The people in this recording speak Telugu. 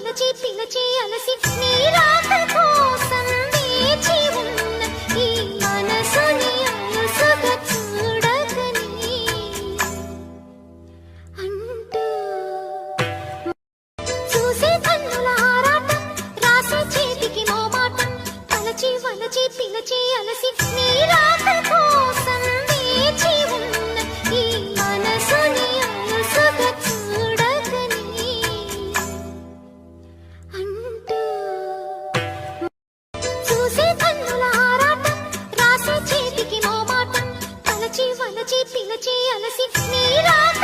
వలచి పిలచి అలసి నీ రాక కోసం వేచి ఉన్న ఈ మనసుని అలసుగా చూడకని అంటూ చూసే కన్నుల ఆరాటం రాసే చేతికి మోమాటం వలచి వలచి పిలచి అలసి నీ రాక కోసం వేచి ఉన్న ఈ మనసుని అలసుగా చూడకని అంటూ చూసే కన్నుల ఆరాటం రాసే చేతికి మోమాటం వలచి వలచి పిలచి అలసి నీ రాక